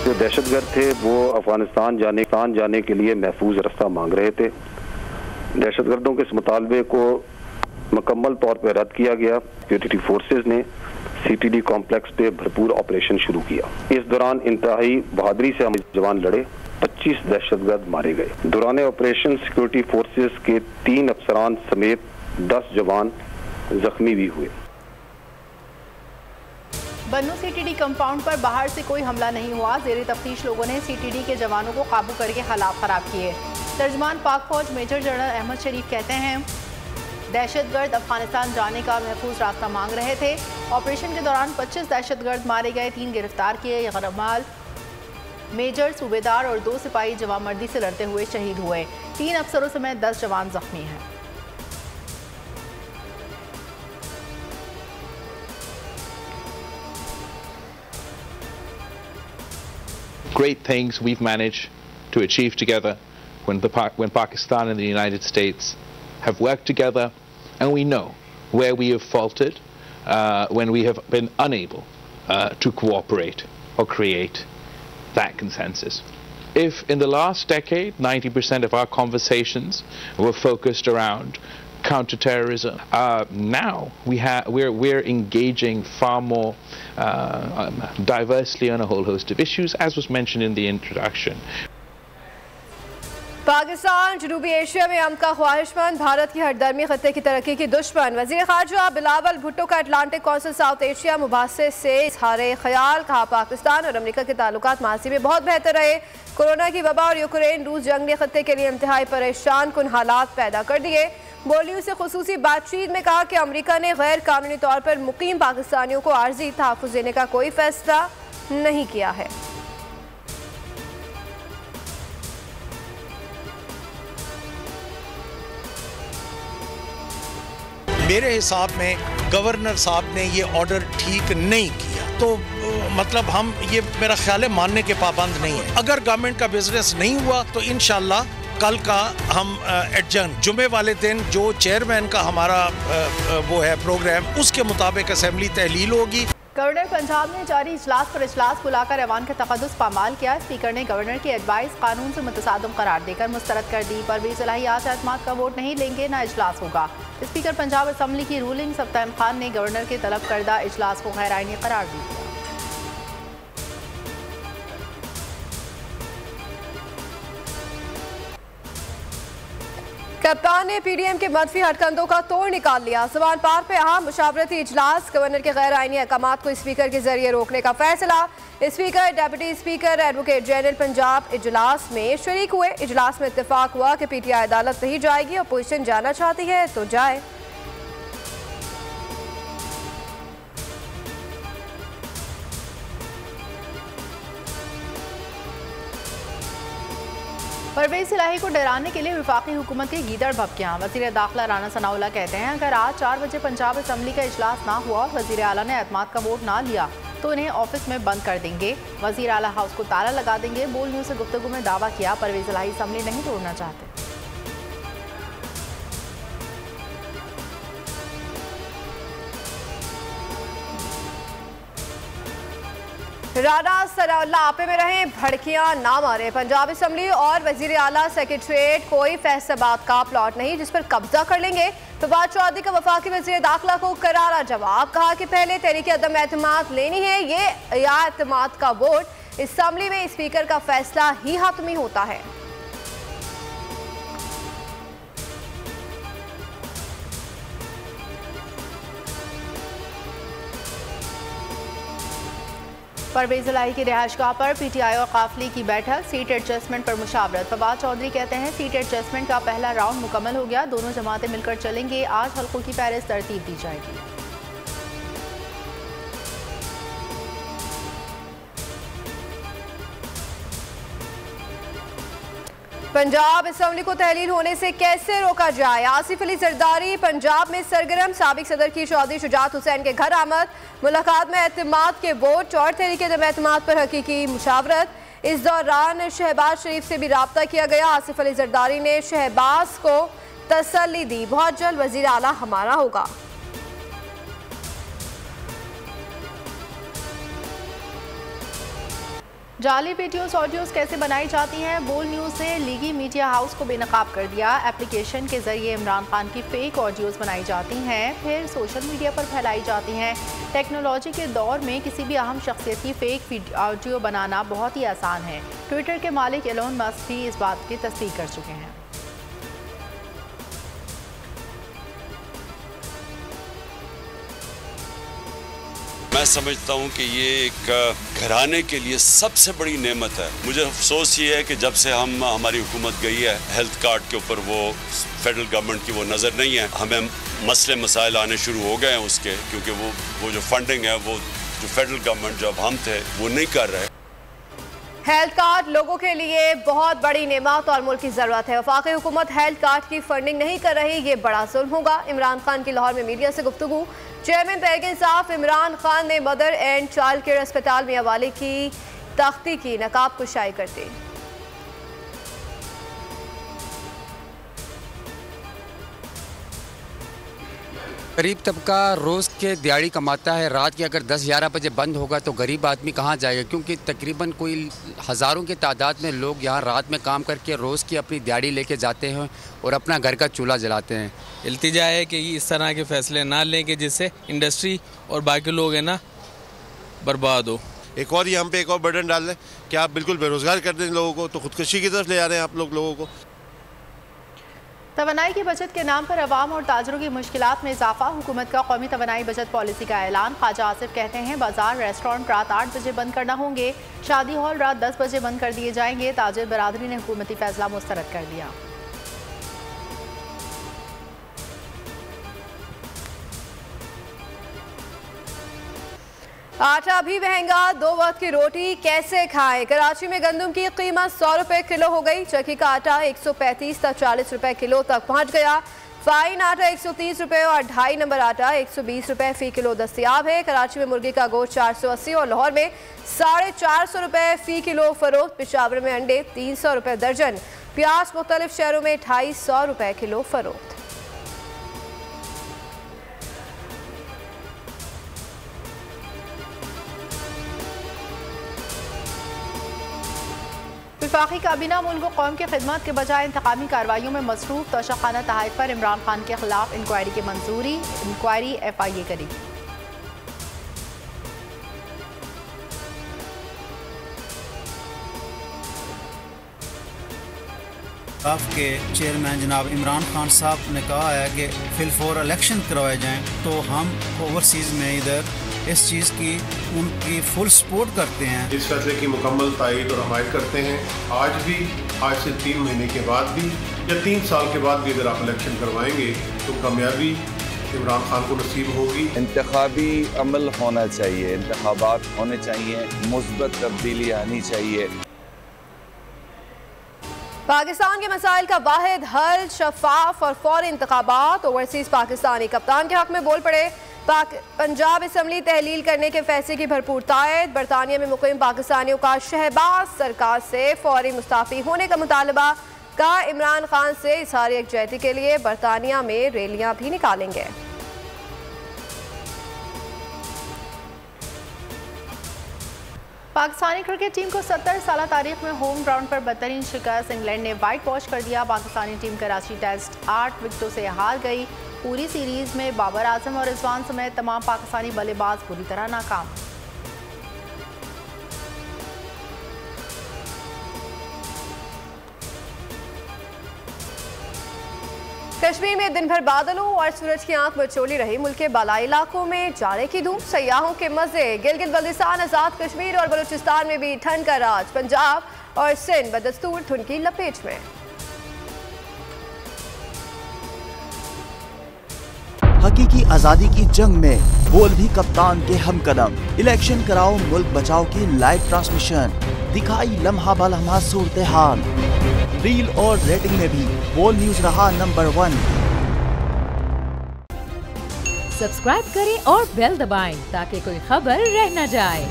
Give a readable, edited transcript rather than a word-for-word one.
जो दहशतगर्द थे वो अफगानिस्तान जाने के लिए महफूज रास्ता मांग रहे थे। दहशतगर्दों के इस मुतालबे को मुकम्मल तौर पर रद्द किया गया। सिक्योरिटी फोर्सेज ने CTD कॉम्प्लेक्स पे भरपूर ऑपरेशन शुरू किया। इस दौरान इंतहाई बहादुरी से हमारे जवान लड़े। 25 दहशतगर्द मारे गए। दौरान ऑपरेशन सिक्योरिटी फोर्सेज के 3 अफसरान समेत 10 जवान जख्मी भी हुए। बन्नू CTD कंपाउंड पर बाहर से कोई हमला नहीं हुआ। जेर तफ्तीश लोगों ने CTD के जवानों को काबू करके हालात खराब किए। तर्जमान पाक फौज मेजर जनरल अहमद शरीफ कहते हैं दहशतगर्द अफगानिस्तान जाने का महफूज रास्ता मांग रहे थे। ऑपरेशन के दौरान 25 दहशतगर्द मारे गए, 3 गिरफ्तार किए। गरमाल मेजर सूबेदार और 2 सिपाही जवामर्दी से लड़ते हुए शहीद हुए। 3 अफसरों समेत 10 जवान जख्मी हैं। Great things we've managed to achieve together when Pakistan and the United States have worked together, and we know where we have faltered when we have been unable to cooperate or create that consensus. If in the last decade 90% of our conversations were focused around counterterrorism, now we're engaging far more diversely on a whole host of issues, as was mentioned in the introduction. Pakistan जनूबी Asia में अमन का ख्वाहिशमंद, भारत की हरदर्मी खत्ते की तरक्की की दुश्मन। वज़ीर ख़ारजा बिलावल भुट्टो का अटलांटिक कौंसिल साउथ एशिया मुबासे से इज़हार ख्याल। कहा पाकिस्तान और अमेरिका के ताल्लुकात माजी में बहुत बेहतर रहे। कोरोना की वबा और यूक्रेन रूस जंग ने खत्ते के लिए इंतहाई परेशान कुन हालात पैदा कर दिए। बोलियो से खुसूसी बातचीत में कहा कि अमेरिका ने गैर कानूनी तौर पर मुकीम पाकिस्तानियों को आर्जी तहफ़्फ़ुज़ देने का कोई फैसला नहीं किया है। मेरे हिसाब में गवर्नर साहब ने ये ऑर्डर ठीक नहीं किया, तो मतलब हम ये मेरा ख्याल है मानने के पाबंद नहीं है। अगर गवर्नमेंट का बिजनेस नहीं हुआ तो इंशाल्लाह कल का हम एडजर्न जुमे वाले दिन जो चेयरमैन का हमारा वो है प्रोग्राम, उसके मुताबिक असेंबली तहलील होगी। गवर्नर पंजाब ने जारी इजलास पर इजलास बुलाकर ऐवान का तक़द्दुस पामाल किया। स्पीकर ने गवर्नर की एडवाइस कानून से मुतसादम करार देकर मुस्तरद कर दी। परवेज़ इलाही आज एतमाद का वोट नहीं लेंगे, ना इजलास होगा। स्पीकर पंजाब असम्बली की रूलिंग सफ्तान खान ने गवर्नर के तलब करदा इजलास को गैर आईनी करार दिया। कप्तान ने PDM के मनफी हरकंदों का तोड़ निकाल लिया। सवान पार्क में अहम मुशावरती इजलास, गवर्नर के गैर आईनी अहकामात को स्पीकर के जरिए रोकने का फैसला। Speaker, deputy speaker, advocate general Punjab इजलास में शरीक हुए। इजलास में इत्तेफाक हुआ कि PTI अदालत नहीं जाएगी, अपोजिशन जाना चाहती है तो जाए। परवेज़ इलाही को डराने के लिए वफाकी हुकूमत की गीदड़ भभकियाँ। वज़ीर दाखिला राना सनाउल्लाह कहते हैं अगर आज 4 बजे पंजाब असम्बली का इजलास ना हुआ और वज़ीर आला ने एतमाद का वोट ना लिया तो इन्हें ऑफिस में बंद कर देंगे। वज़ीर आला हाउस को ताला लगा देंगे। बोल न्यूज़ से गुफ्तगू में दावा किया परवेज़ इलाही असम्बली नहीं तोड़ना चाहते। राना सनाउल्लाह आपे में रहें, भड़कियां ना मारे। पंजाब असम्बली और वजीर आला सेक्रेटरीट कोई फैसलाबाद का प्लॉट नहीं जिस पर कब्जा कर लेंगे। फवाद चौधरी का वफाकी वजीर दाखिला को करारा जवाब। कहा कि पहले तहरीक अदम एतमाद लेनी है, ये या एतमाद का वोट असम्बली में स्पीकर का फैसला ही हातमी होता है। परवेज़ इलाही की रिहाइशगाह पर PTI और काफिले की बैठक, सीट एडजस्टमेंट पर मुशावरत। फवाद चौधरी कहते हैं सीट एडजस्टमेंट का पहला राउंड मुकम्मल हो गया, दोनों जमातें मिलकर चलेंगे। आज हल्कों की फहरिस्त तरतीब दी जाएगी। पंजाब असम्बली को तहलील होने से कैसे रोका जाए। आसिफ अली जरदारी पंजाब में सरगर्म, साबिक सदर की चौधरी शुजात हुसैन के घर आमद। मुलाकात में एतमाद के वोट और तहरीक अदम एतमाद पर हकीकी मुशावरत। इस दौरान शहबाज शरीफ से भी रब्ता किया गया। आसिफ अली जरदारी ने शहबाज को तसल्ली दी, बहुत जल्द वजीर आला हमारा होगा। जाली वीडियोस ऑडियोस कैसे बनाई जाती हैं? बोल न्यूज़ ने लीगी मीडिया हाउस को बेनकाब कर दिया। एप्लीकेशन के जरिए इमरान खान की फेक ऑडियोस बनाई जाती हैं, फिर सोशल मीडिया पर फैलाई जाती हैं। टेक्नोलॉजी के दौर में किसी भी अहम शख्सियत की फेक ऑडियो बनाना बहुत ही आसान है। ट्विटर के मालिक एलोन मस्क भी इस बात की तस्दीक कर चुके हैं। मैं समझता हूँ कि ये एक घराने के लिए सबसे बड़ी नेमत है। मुझे अफसोस ये है कि जब से हमारी हुकूमत गई है, हेल्थ कार्ड के ऊपर वो फेडरल गवर्नमेंट की वो नज़र नहीं है। हमें मसले मसाइल आने शुरू हो गए हैं उसके, क्योंकि वो जो फंडिंग है वो जो फेडरल गवर्नमेंट जब हम थे वो नहीं कर रहे। हेल्थ कार्ड लोगों के लिए बहुत बड़ी नेमत और मुल्क की ज़रूरत है। वफाकी हुकूमत हेल्थ कार्ड की फंडिंग नहीं कर रही, ये बड़ा जुल्म होगा। इमरान खान की लाहौर में मीडिया से गुफ्तगू। चेयरमैन तहरीक इंसाफ इमरान खान ने मदर एंड चाइल्ड केयर अस्पताल में हवाले की तख्ती की नकाब कुशाई करते। गरीब तबका रोज़ के दिहाड़ी कमाता है, रात के अगर 10-11 बजे बंद होगा तो गरीब आदमी कहाँ जाएगा? क्योंकि तकरीबन कोई हज़ारों की तादाद में लोग यहाँ रात में काम करके रोज़ की अपनी दिहाड़ी लेके जाते हैं और अपना घर का चूल्हा जलाते हैं। इल्तिजा है कि इस तरह के फ़ैसले ना लें कि जिससे इंडस्ट्री और बाकी लोग हैं ना बर्बाद हो। एक और यहाँ पे एक और बर्डन डाल दें कि आप बिल्कुल बेरोज़गार कर दें लोगों को, तो खुदकशी की तरफ ले जा रहे हैं आप लोगों को। तवानाई की बचत के नाम पर अवाम और ताजरों की मुश्किलात में इजाफा। हुकूमत का कौमी तवानाई बचत पॉलिसी का ऐलान। ख्वाजा आसिफ कहते हैं बाजार रेस्टोरेंट रात 8 बजे बंद करना होंगे, शादी हॉल रात 10 बजे बंद कर दिए जाएंगे। ताजिर बरादरी ने हुकूमती फैसला मुस्तरद कर दिया। आटा भी महंगा, 2 वक्त की रोटी कैसे खाएं? कराची में गंदम की कीमत 100 रुपए किलो हो गई। चक्की का आटा 135 से 40 रुपए किलो तक पहुंच गया। फाइन आटा 130 रुपए और 2.5 नंबर आटा 120 रुपए फी किलो दस्तियाब है। कराची में मुर्गी का गोश्त 480 और लाहौर में 450 रुपए फी किलो फरोख्त। पेशावर में अंडे 300 रुपए दर्जन। प्याज मुख्तलिफ शहरों में 250 रुपए किलो फरोख्त। वफाकी काबीना मुल्क व कौम की खिदमत के बजाय इंतकामी कार्रवाइयों में मसरूफ। तोशाखाना तहत पर इमरान खान के खिलाफ इंक्वायरी की मंजूरी। इंक्वायरी FIA करेगी। के चेयरमैन जनाब इमरान खान साहब ने कहा है कि फिलफोर इलेक्शन करवाए जाएं, तो हम ओवरसीज़ में इधर इस चीज़ की उनकी फुल सपोर्ट करते हैं। इस फैसले की मुकम्मल तायद और हमायत करते हैं। आज से 3 महीने के बाद भी या 3 साल के बाद भी अगर आप इलेक्शन करवाएंगे तो कामयाबी इमरान खान को नसीब होगी। इंतखाबी अमल होना चाहिए, इंतखाबात होने चाहिए, मुस्बत तब्दीली आनी चाहिए। पाकिस्तान के मसाइल का वाहिद हल शफाफ और फौरी इंतखाबात। ओवरसीज पाकिस्तानी कप्तान के हक में बोल पड़े। पंजाब असम्बली तहलील करने के फैसले की भरपूर तायद। बरतानिया में मुकीम पाकिस्तानियों का शहबाज सरकार से फौरी मुस्ताफी होने का मुतालबा। का इमरान खान से इजहार यकजहती के लिए बरतानिया में रैलियां भी निकालेंगे। पाकिस्तानी क्रिकेट टीम को 70 साल तारीख में होम ग्राउंड पर बदतरीन शिकस्त। इंग्लैंड ने वाइट वॉश कर दिया। पाकिस्तानी टीम कराची टेस्ट 8 विकेटों से हार गई। पूरी सीरीज में बाबर आजम और रिजवान समेत तमाम पाकिस्तानी बल्लेबाज बुरी तरह नाकाम। कश्मीर में दिन भर बादलों और सूरज की आंख मचोली रही। मुल्क के बालाई इलाकों में जाड़े की धूप, सयाहों के मजे। गिलगित बल्तिस्तान, आजाद कश्मीर और बलूचिस्तान में भी ठंड का राज। पंजाब और सिंध बदस्तूर धुंध की लपेट में। हकीकी आजादी की जंग में बोल भी कप्तान के हमकदम। इलेक्शन कराओ मुल्क बचाओ की लाइव ट्रांसमिशन। दिखाई लम्हा बलम्हा सूरत हाल। रील और रेटिंग में भी बोल न्यूज रहा नंबर 1। सब्सक्राइब करें और बेल दबाएं ताकि कोई खबर रह न जाए।